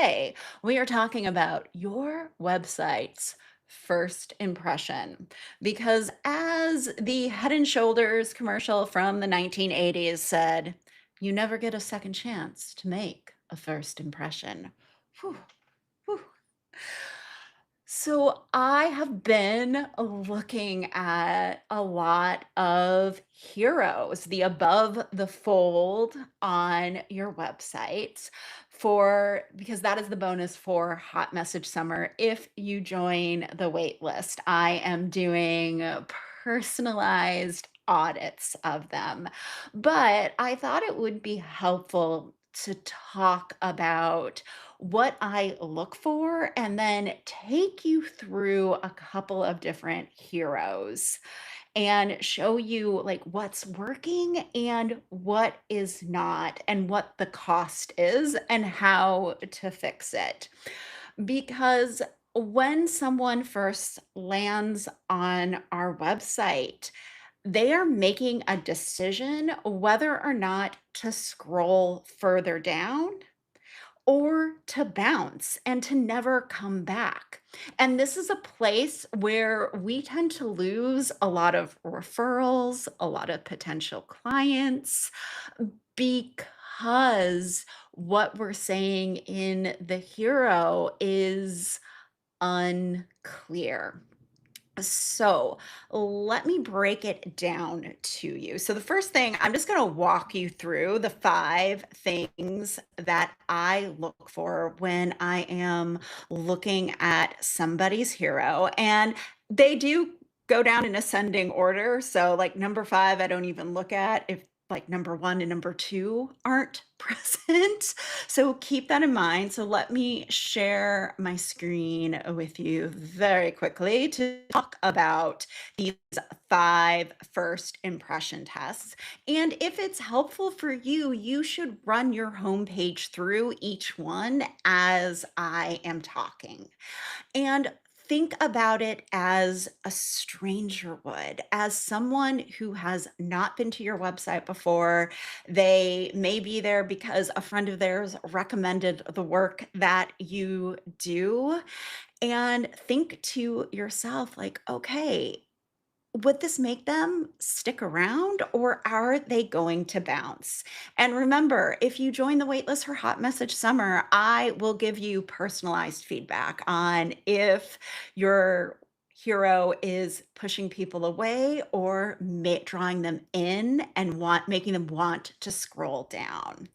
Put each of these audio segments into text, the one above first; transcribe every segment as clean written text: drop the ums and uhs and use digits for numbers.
Today, we are talking about your website's first impression. Because as the Head and Shoulders commercial from the 1980s said, you never get a second chance to make a first impression. Whew, whew. So I have been looking at a lot of heroes, the above the fold on your website for because that is the bonus for Hot Message Summer. If you join the wait list, I am doing personalized audits of them. But I thought it would be helpful to talk about what I look for and then take you through a couple of different heroes and show you like what's working and what is not and what the cost is and how to fix it. Because when someone first lands on our website, they are making a decision whether or not to scroll further down or to bounce and to never come back. And this is a place where we tend to lose a lot of referrals, a lot of potential clients, because what we're saying in the hero is unclear. So let me break it down to you. So, the first thing, I'm just going to walk you through the five things that I look for when I am looking at somebody's hero. And they do go down in ascending order. So, like number five, I don't even look at if like number one and number two aren't present. So keep that in mind. So let me share my screen with you very quickly to talk about these five first impression tests. And if it's helpful for you, you should run your homepage through each one as I am talking. And think about it as a stranger would, as someone who has not been to your website before. They may be there because a friend of theirs recommended the work that you do. And think to yourself, like, okay, would this make them stick around or are they going to bounce? And remember, if you join the waitlist for Hot Message Summer, I will give you personalized feedback on if your hero is pushing people away or drawing them in and making them want to scroll down.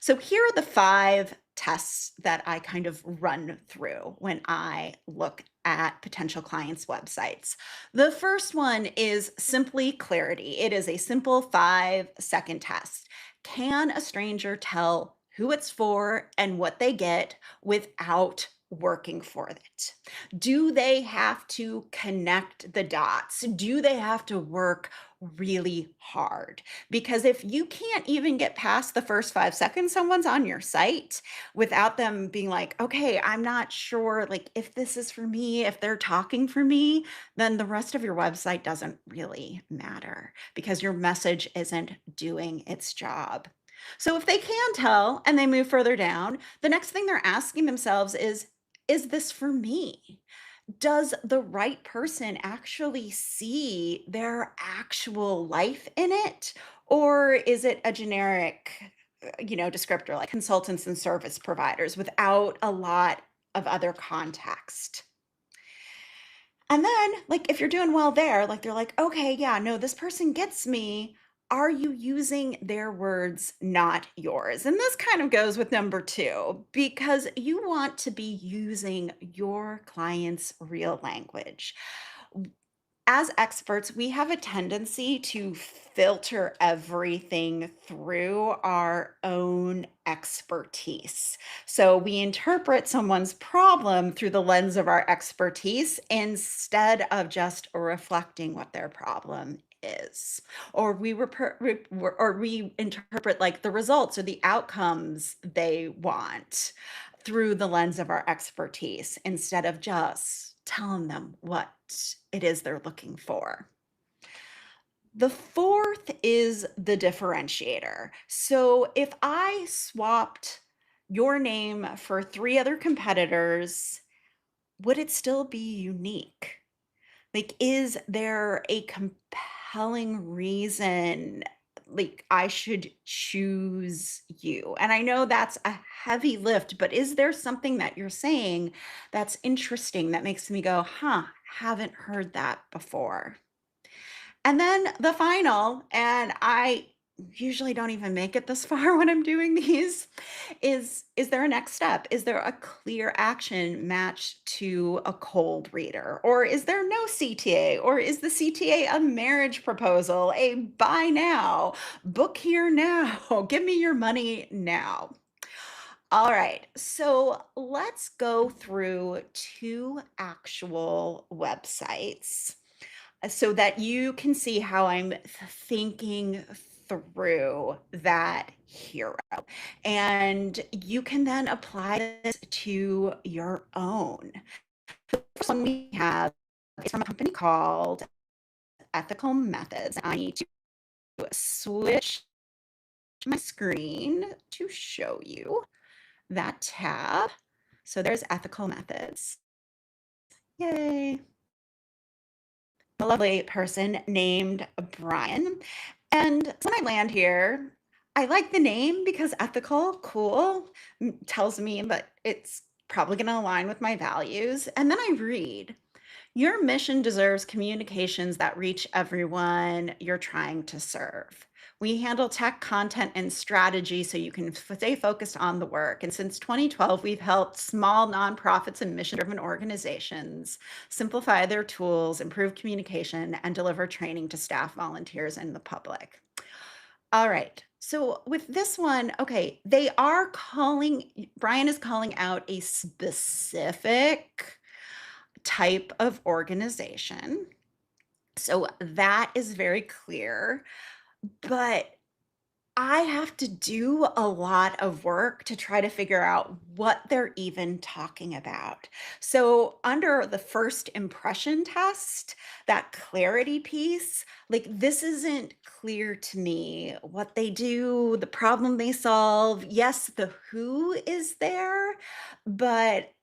So here are the five tests that I kind of run through when I look at potential clients' websites. The first one is simply clarity. It is a simple 5-second test. Can a stranger tell who it's for and what they get without working for it? Do they have to connect the dots? Do they have to work really hard? Because if you can't even get past the first 5 seconds someone's on your site without them being like, okay, I'm not sure like if this is for me, if they're talking for me, then the rest of your website doesn't really matter because your message isn't doing its job. So if they can tell and they move further down, the next thing they're asking themselves is this for me? Does the right person actually see their actual life in it? Or is it a generic, descriptor like consultants and service providers without a lot of other context? And then, like, if you're doing well there, like, they're like, okay, yeah, no, this person gets me. Are you using their words, not yours? And this kind of goes with number two, because you want to be using your client's real language. As experts, we have a tendency to filter everything through our own expertise. So we interpret someone's problem through the lens of our expertise instead of just reflecting what their problem is. Or we interpret like the results or the outcomes they want through the lens of our expertise instead of just telling them what it is they're looking for. The fourth is the differentiator. So if I swapped your name for 3 other competitors, would it still be unique? Like, is there a compelling reason, like, I should choose you? And I know that's a heavy lift, but is there something that you're saying that's interesting that makes me go, huh, haven't heard that before? And then the final, and I usually don't even make it this far when I'm doing these, is there a next step? Is there a clear action matched to a cold reader? Or is there no CTA? Or is the CTA a marriage proposal, a buy now, book here now, give me your money now? All right, so let's go through two actual websites so that you can see how I'm thinking through that hero. And you can then apply this to your own. First one we have is from a company called Ethical Methods. I need to switch my screen to show you that tab. So there's Ethical Methods. Yay. A lovely person named Brian. And so when I land here, I like the name because ethical, cool, tells me that it's probably going to align with my values. And then I read, your mission deserves communications that reach everyone you're trying to serve. We handle tech content and strategy so you can stay focused on the work. And since 2012, we've helped small nonprofits and mission driven organizations simplify their tools, improve communication, and deliver training to staff, volunteers, and the public. All right. So with this one, okay, they are calling, Brian is calling out a specific type of organization. So that is very clear. But I have to do a lot of work to try to figure out what they're even talking about. So, under the first impression test, that clarity piece, like this isn't clear to me what they do, the problem they solve. Yes, the who is there, but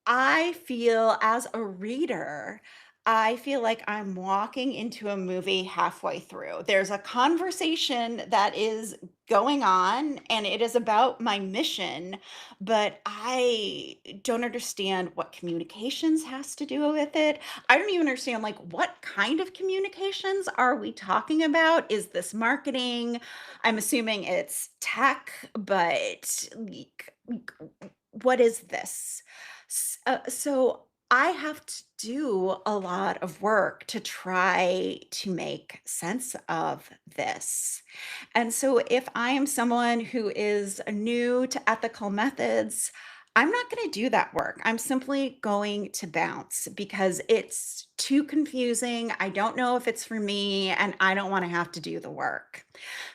I feel as a reader, I feel like I'm walking into a movie halfway through. There's a conversation that is going on, and it is about my mission, but I don't understand what communications has to do with it. I don't even understand, like, what kind of communications are we talking about? Is this marketing? I'm assuming it's tech, but what is this? So I have to do a lot of work to try to make sense of this. And so if I am someone who is new to ethical methods, I'm not going to do that work. I'm simply going to bounce because it's too confusing. I don't know if it's for me, and I don't want to have to do the work.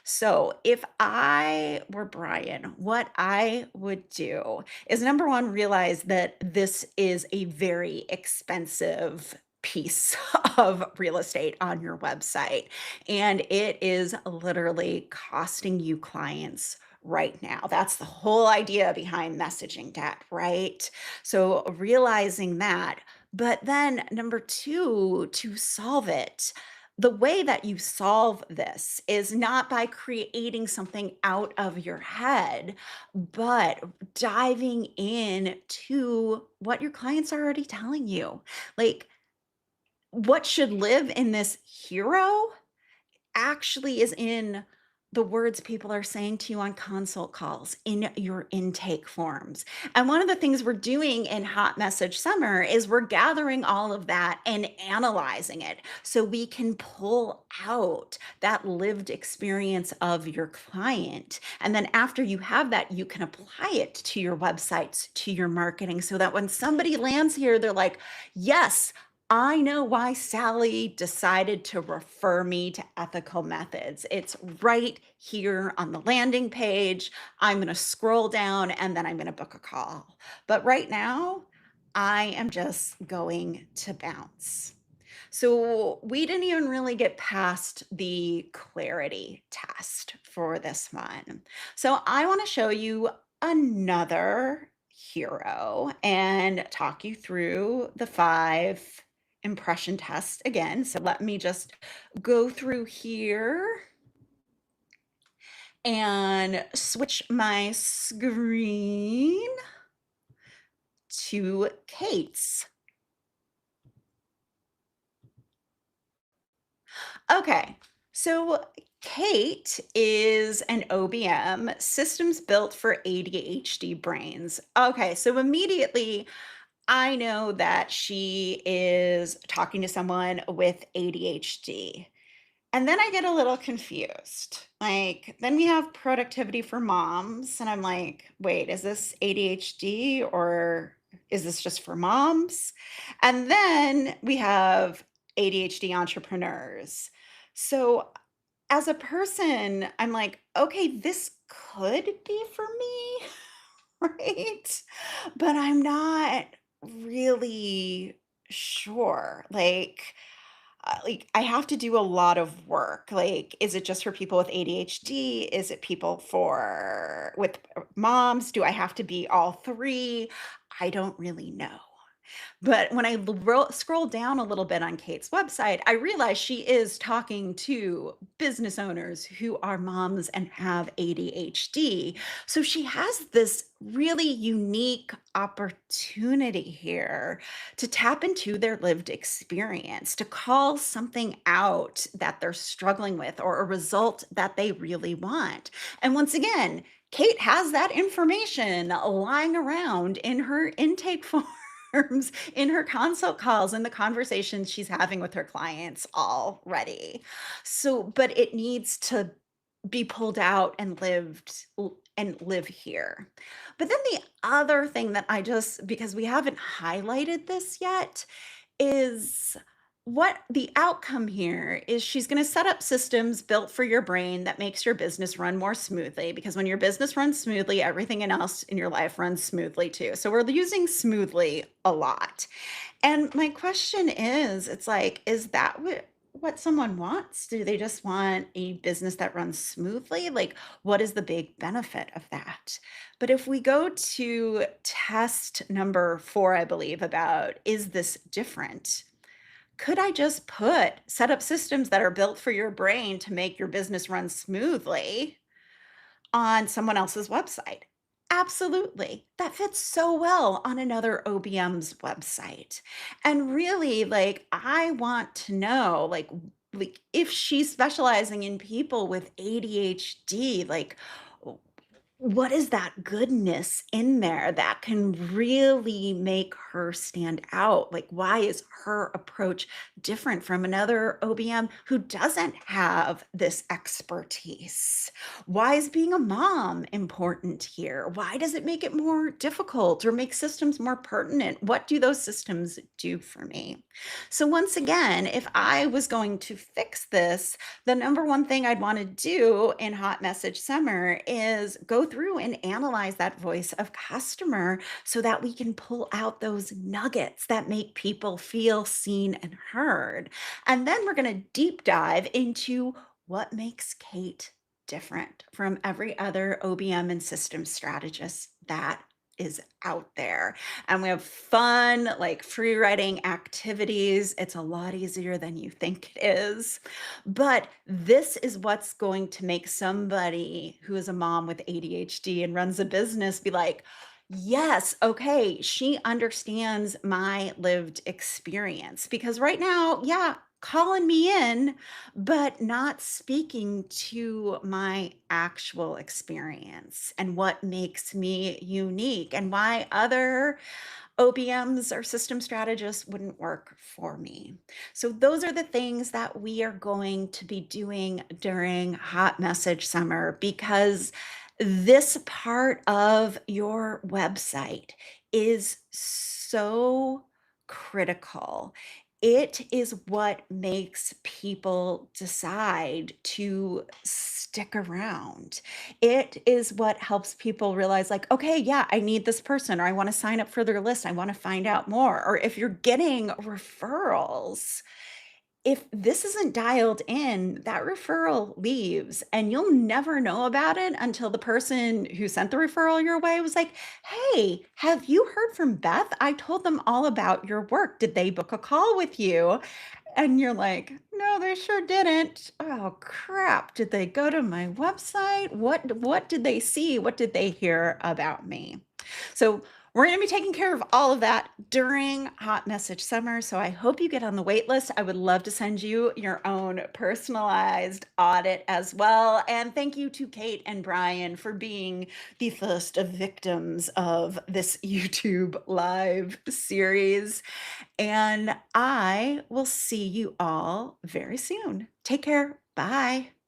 So, if I were Brian, what I would do is number one, realize that this is a very expensive piece of real estate on your website. And it is literally costing you clients right now. That's the whole idea behind messaging debt, right? So realizing that. But then number two, to solve it, the way that you solve this is not by creating something out of your head, but diving in to what your clients are already telling you. Like, what should live in this hero actually is in the words people are saying to you on consult calls, in your intake forms. And one of the things we're doing in Hot Message Summer is we're gathering all of that and analyzing it so we can pull out that lived experience of your client. And then after you have that, you can apply it to your websites, to your marketing, so that when somebody lands here, they're like, yes, I know why Sally decided to refer me to ethical methods. It's right here on the landing page. I'm going to scroll down and then I'm going to book a call. But right now, I am just going to bounce. So we didn't even really get past the clarity test for this one. So I want to show you another hero and talk you through the 5 impression test again. So let me just go through here and switch my screen to Kate's. Okay. So Kate is an OBM, systems built for ADHD brains. Okay, so immediately I know that she is talking to someone with ADHD. And then I get a little confused. Like, then we have productivity for moms, and I'm like, wait, is this ADHD or is this just for moms? And then we have ADHD entrepreneurs. So, as a person, I'm like, okay, this could be for me, right? But I'm not really sure. Like, I have to do a lot of work. Like, is it just for people with ADHD? Is it people for with moms? Do I have to be all 3? I don't really know. But when I scroll down a little bit on Kate's website, I realize she is talking to business owners who are moms and have ADHD. So she has this really unique opportunity here to tap into their lived experience, to call something out that they're struggling with or a result that they really want. And once again, Kate has that information lying around in her intake form in her consult calls and the conversations she's having with her clients already. So, but it needs to be pulled out and and live here. But then the other thing that I just because we haven't highlighted this yet is what the outcome here is she's going to set up systems built for your brain that makes your business run more smoothly because when your business runs smoothly everything else in your life runs smoothly too. So we're using smoothly a lot. And my question is, it's like, is that what someone wants? Do they just want a business that runs smoothly? Like, what is the big benefit of that? But if we go to test number 4, I believe, about is this different? Could I just set up systems that are built for your brain to make your business run smoothly on someone else's website? Absolutely. That fits so well on another OBM's website. And really, like, I want to know, like if she's specializing in people with ADHD, like what is that goodness in there that can really make her stand out? Like, why is her approach different from another OBM who doesn't have this expertise? Why is being a mom important here? Why does it make it more difficult or make systems more pertinent? What do those systems do for me? So, once again, if I was going to fix this, the number one thing I'd want to do in Hot Message Summer is go through and analyze that voice of customer so that we can pull out those nuggets that make people feel seen and heard. And then we're going to deep dive into what makes Kate different from every other OBM and system strategist that is out there. And we have fun, like free writing activities. It's a lot easier than you think it is. But this is what's going to make somebody who is a mom with ADHD and runs a business be like, yes, okay, she understands my lived experience. Because right now, yeah, calling me in, but not speaking to my actual experience and what makes me unique and why other OBMs or system strategists wouldn't work for me. So, those are the things that we are going to be doing during Hot Message Summer because this part of your website is so critical. It is what makes people decide to stick around. It is what helps people realize, like, okay, yeah, I need this person, or I want to sign up for their list. I want to find out more. Or if you're getting referrals, if this isn't dialed in, that referral leaves, and you'll never know about it until the person who sent the referral your way was like, "Hey, have you heard from Beth? I told them all about your work. Did they book a call with you?" And you're like, "No, they sure didn't. Oh, crap. Did they go to my website? What did they see? What did they hear about me?" So, we're going to be taking care of all of that during Hot Message Summer. So, I hope you get on the wait list. I would love to send you your own personalized audit as well. And thank you to Kate and Brian for being the first victims of this YouTube live series. And I will see you all very soon. Take care. Bye.